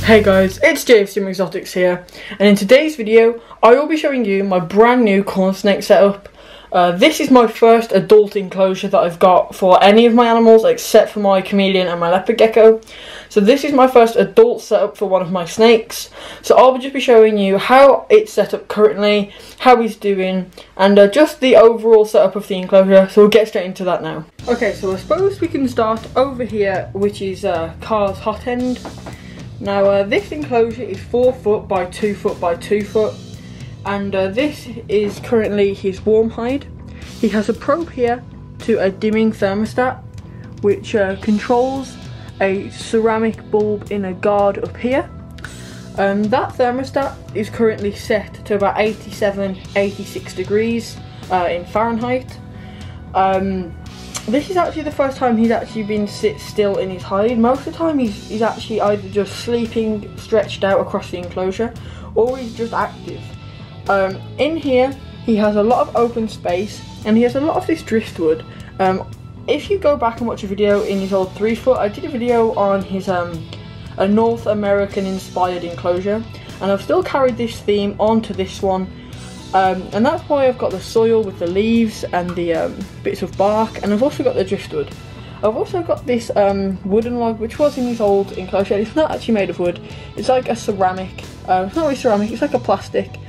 Hey guys, it's JFCMexotics here, and in today's video I will be showing you my brand new corn snake setup. This is my first adult enclosure that I've got for any of my animals except for my chameleon and my leopard gecko. So this is my first adult setup for one of my snakes. So I'll just be showing you how it's set up currently, how he's doing, and just the overall setup of the enclosure. So we'll get straight into that now. Okay, so I suppose we can start over here, which is Car's hot end. Now this enclosure is 4 foot by 2 foot by 2 foot, and this is currently his warm hide. He has a probe here to a dimming thermostat, which controls a ceramic bulb in a guard up here. That thermostat is currently set to about 87-86 degrees in Fahrenheit. This is actually the first time he's actually been sit still in his hide. Most of the time he's actually either just sleeping stretched out across the enclosure, or he's just active. In here he has a lot of open space, and he has a lot of this driftwood. If you go back and watch a video in his old 3 foot, I did a video on his a North American inspired enclosure, and I've still carried this theme onto this one. And that's why I've got the soil with the leaves and the bits of bark, and I've also got the driftwood. I've also got this wooden log, which was in his old enclosure. It's not actually made of wood, it's like a ceramic. It's not really ceramic, it's like a plastic.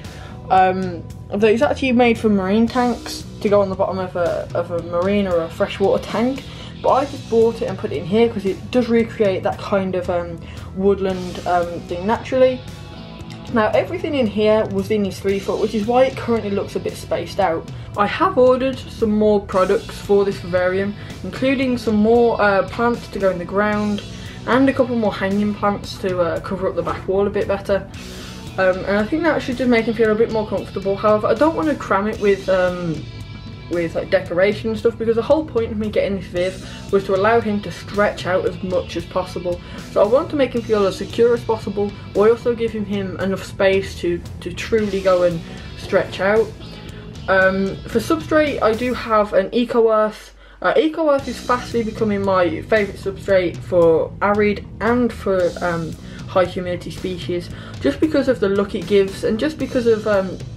That is actually made for marine tanks to go on the bottom of a marine or a freshwater tank. But I just bought it and put it in here because it does recreate that kind of woodland thing naturally. Now everything in here was in his 3 foot, which is why it currently looks a bit spaced out. I have ordered some more products for this vivarium, including some more plants to go in the ground, and a couple more hanging plants to cover up the back wall a bit better. And I think that should just make him feel a bit more comfortable. However, I don't want to cram it with like decoration and stuff, because the whole point of me getting this viv was to allow him to stretch out as much as possible. So I want to make him feel as secure as possible, while also giving him enough space to truly go and stretch out. For substrate, I do have an EcoEarth. EcoEarth is fastly becoming my favourite substrate for arid and for high humidity species, just because of the look it gives, and just because of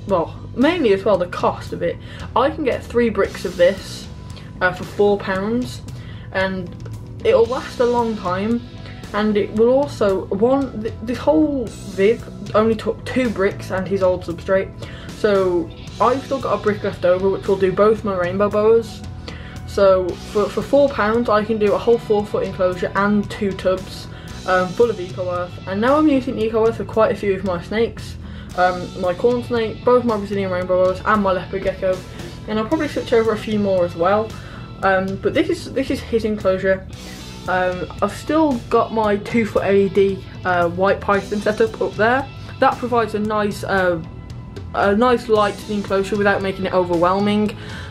well, mainly as well the cost of it. I can get 3 bricks of this for £4, and it'll last a long time, and it will also this whole viv only took 2 bricks and his old substrate, so I've still got a brick left over which will do both my rainbow boas. So for £4 I can do a whole 4 foot enclosure and 2 tubs full of EcoEarth. And now I'm using EcoEarth for quite a few of my snakes, my corn snake, both my Brazilian rainbow boas, and my leopard gecko, and I'll probably switch over a few more as well. But this is his enclosure. I've still got my 2 foot LED white python setup up there. That provides a nice light to the enclosure without making it overwhelming.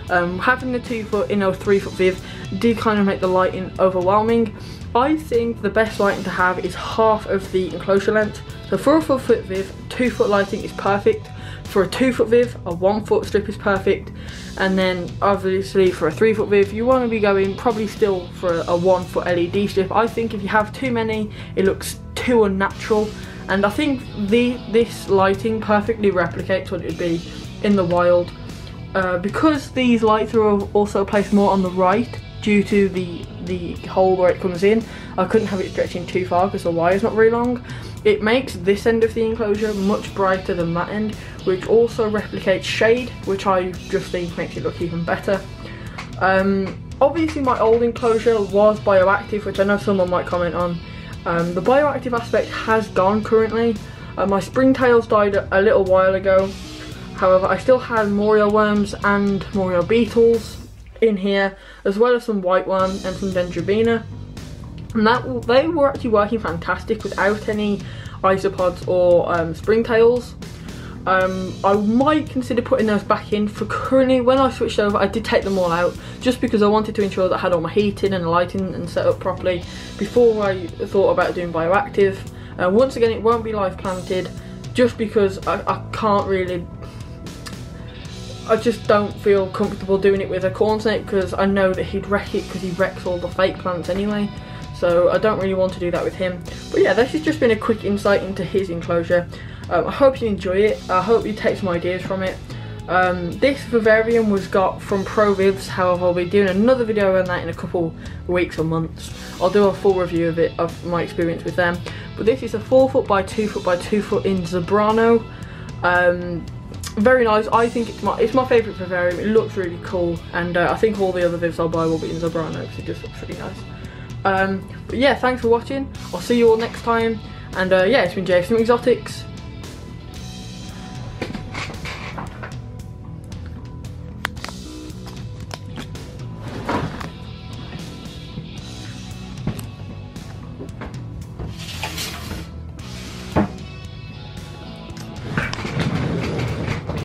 Having the 2 foot in a 3 foot viv did kind of make the lighting overwhelming. I think the best lighting to have is half of the enclosure length. So for a 4 foot viv, 2 foot lighting is perfect. For a 2 foot viv, a 1 foot strip is perfect. And then obviously for a 3 foot viv, you want to be going probably still for a 1 foot LED strip. I think if you have too many, it looks too unnatural. And I think this lighting perfectly replicates what it would be in the wild. Because these lights are also placed more on the right due to the hole where it comes in, I couldn't have it stretching too far because the wire's not very long. It makes this end of the enclosure much brighter than that end, which also replicates shade, which I just think makes it look even better. Obviously my old enclosure was bioactive, which I know someone might comment on. The bioactive aspect has gone currently. My springtails died a little while ago. However, I still had Morio worms and Morio beetles in here, as well as some white worm and some dendrobina, and they were actually working fantastic without any isopods or springtails. I might consider putting those back in. For currently, when I switched over, I did take them all out just because I wanted to ensure that I had all my heating and lighting and set up properly before I thought about doing bioactive. Once again, it won't be live planted just because I can't really, I just don't feel comfortable doing it with a corn snake, because I know that he'd wreck it because he wrecks all the fake plants anyway. so I don't really want to do that with him. But yeah, this has just been a quick insight into his enclosure. I hope you enjoy it. I hope you take some ideas from it. This vivarium was got from ProVivs, however I'll be doing another video on that in a couple weeks or months. I'll do a full review of it, of my experience with them. But this is a 4 foot by 2 foot by 2 foot in Zebrano. Very nice. I think it's my favourite vivarium. It looks really cool, and I think all the other vivs I'll buy will be in Zebrano because it just looks really nice. But yeah, thanks for watching. I'll see you all next time, and yeah, it's been JFCMexotics.